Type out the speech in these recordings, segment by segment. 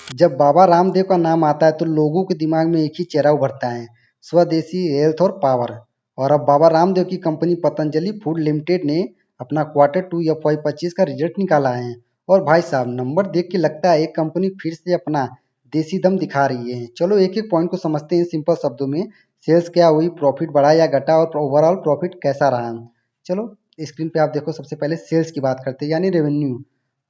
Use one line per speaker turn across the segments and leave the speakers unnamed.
जब बाबा रामदेव का नाम आता है तो लोगों के दिमाग में एक ही चेहरा उभरता है, स्वदेशी हेल्थ और पावर। और अब बाबा रामदेव की कंपनी पतंजलि फूड लिमिटेड ने अपना Q2 FY25 का रिजल्ट निकाला है। और भाई साहब, नंबर देख के लगता है एक कंपनी फिर से अपना देसी दम दिखा रही है। चलो एक एक पॉइंट को समझते हैं सिंपल शब्दों में। सेल्स क्या हुई, प्रॉफिट बढ़ा या घटा, और ओवरऑल प्रॉफिट कैसा रहा। चलो स्क्रीन पे आप देखो, सबसे पहले सेल्स की बात करते हैं यानी रेवेन्यू।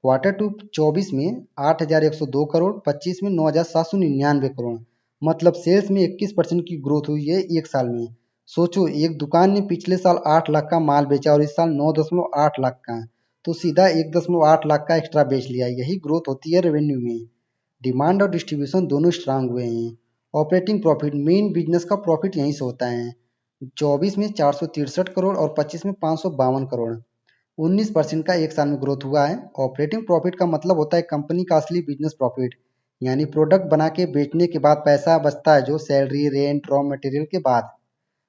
Q2 24 में 8,102 करोड़, 25 में 9,799 करोड़। मतलब सेल्स में 21% की ग्रोथ हुई है एक साल में। सोचो, एक दुकान ने पिछले साल 8 लाख का माल बेचा और इस साल 9.8 लाख का, तो सीधा 1.8 लाख का एक्स्ट्रा बेच लिया। यही ग्रोथ होती है रेवेन्यू में। डिमांड और डिस्ट्रीब्यूशन दोनों स्ट्रांग हुए हैं। ऑपरेटिंग प्रॉफिट, मेन बिजनेस का प्रॉफिट यहीं से होता है। 24 में 463 करोड़ और 25 में 552 करोड़। 19% का एक साल में ग्रोथ हुआ है। ऑपरेटिंग प्रॉफिट का मतलब होता है कंपनी का असली बिजनेस प्रॉफिट, यानी प्रोडक्ट बना के बेचने के बाद पैसा बचता है, जो सैलरी, रेंट, रॉ मटेरियल के बाद।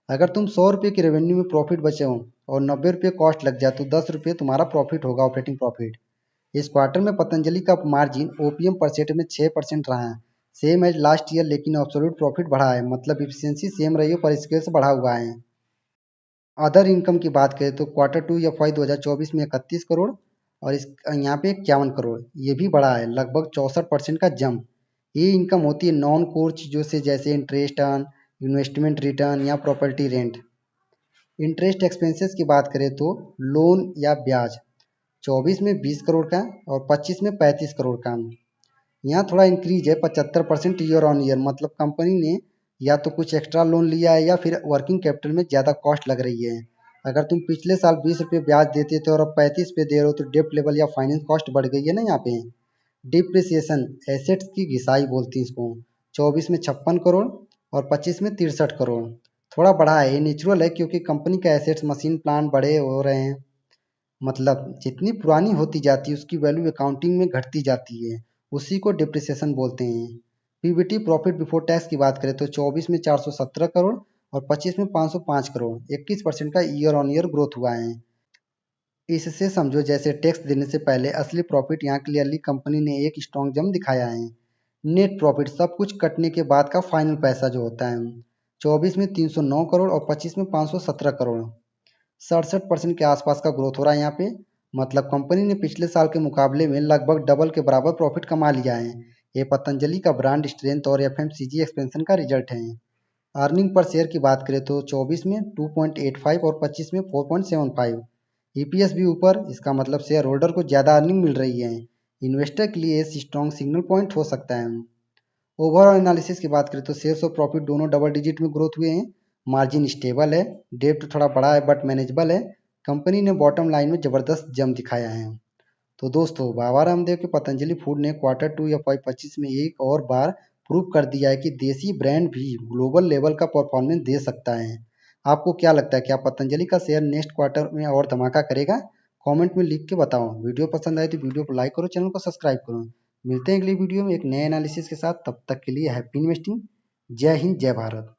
अगर तुम 100 रुपये की रेवेन्यू में प्रॉफिट बचे हो और 90 रुपये कॉस्ट लग जाए तो 10 रुपये तुम्हारा प्रॉफिट होगा, ऑपरेटिंग प्रॉफिट। इस क्वार्टर में पतंजलि का मार्जिन ओपीएम परसेंट में 6% रहा है, सेम एज लास्ट ईयर, लेकिन एब्सोल्यूट प्रॉफिट बढ़ा है। मतलब इफिशियंसी सेम रही है पर स्केल से बढ़ा हुआ है। अदर इनकम की बात करें तो Q2 FY 2024 में 31 करोड़ और इस यहाँ पे 51 करोड़, ये भी बढ़ा है, लगभग 64% का जंप। ये इनकम होती है नॉन कोर चीज़ों से, जैसे इंटरेस्ट अर्न, इन्वेस्टमेंट रिटर्न या प्रॉपर्टी रेंट। इंटरेस्ट एक्सपेंसेस की बात करें तो लोन या ब्याज 24 में 20 करोड़ का और 25 में 35 करोड़ का। यहाँ थोड़ा इंक्रीज है, 75% ईयर ऑन ईयर। मतलब कंपनी ने या तो कुछ एक्स्ट्रा लोन लिया है या फिर वर्किंग कैपिटल में ज़्यादा कॉस्ट लग रही है। अगर तुम पिछले साल 20 रुपये ब्याज देते थे और अब 35 पे दे रहे हो तो डेप्ट लेवल या फाइनेंस कॉस्ट बढ़ गई है ना यहाँ पे। डिप्रिसिएशन, एसेट्स की घिसाई बोलती हैं इसको, 24 में 56 करोड़ और 25 में 63 करोड़। थोड़ा बढ़ा है, ये नेचुरल है क्योंकि कंपनी का एसेट्स, मशीन प्लांट बड़े हो रहे हैं। मतलब जितनी पुरानी होती जाती है उसकी वैल्यू अकाउंटिंग में घटती जाती है, उसी को डिप्रिसिएशन बोलते हैं। पीबीटी, प्रॉफिट बिफोर टैक्स की बात करें तो 24 में 417 करोड़ और 25 में 505 करोड़, 21% का ईयर ऑन ईयर ग्रोथ हुआ है। इससे समझो जैसे टैक्स देने से पहले असली प्रॉफिट। यहाँ क्लियरली कंपनी ने एक स्ट्रॉन्ग जंप दिखाया है। नेट प्रॉफिट, सब कुछ कटने के बाद का फाइनल पैसा जो होता है, 24 में 309 करोड़ और 25 में 517 करोड़, 67% के आसपास का ग्रोथ हो रहा है यहाँ पे। मतलब कंपनी ने पिछले साल के मुकाबले में लगभग डबल के बराबर प्रॉफिट कमा लिया है। ये पतंजलि का ब्रांड स्ट्रेंथ और एफएमसीजी एक्सपेंशन का रिजल्ट है। अर्निंग पर शेयर की बात करें तो 24 में 2.85 और 25 में 4.75। ईपीएस भी ऊपर, इसका मतलब शेयर होल्डर को ज़्यादा अर्निंग मिल रही है। इन्वेस्टर के लिए स्ट्रॉन्ग सिग्नल पॉइंट हो सकता है। ओवरऑल एनालिसिस की बात करें तो सेल्स और प्रॉफिट दोनों डबल डिजिट में ग्रोथ हुए हैं। मार्जिन स्टेबल है, डेप्ट थोड़ा बड़ा है बट मैनेजेबल है। कंपनी ने बॉटम लाइन में जबरदस्त जंप दिखाया है। तो दोस्तों, बाबा रामदेव के पतंजलि फूड ने Q2 FY25 में एक और बार प्रूव कर दिया है कि देसी ब्रांड भी ग्लोबल लेवल का परफॉर्मेंस दे सकता है। आपको क्या लगता है, क्या पतंजलि का शेयर नेक्स्ट क्वार्टर में और धमाका करेगा? कमेंट में लिख के बताओ। वीडियो पसंद आए तो वीडियो को लाइक करो, चैनल को सब्सक्राइब करो। मिलते हैं अगली वीडियो में एक नए एनालिसिस के साथ। तब तक के लिए हैप्पी इन्वेस्टिंग। जय हिंद, जय भारत।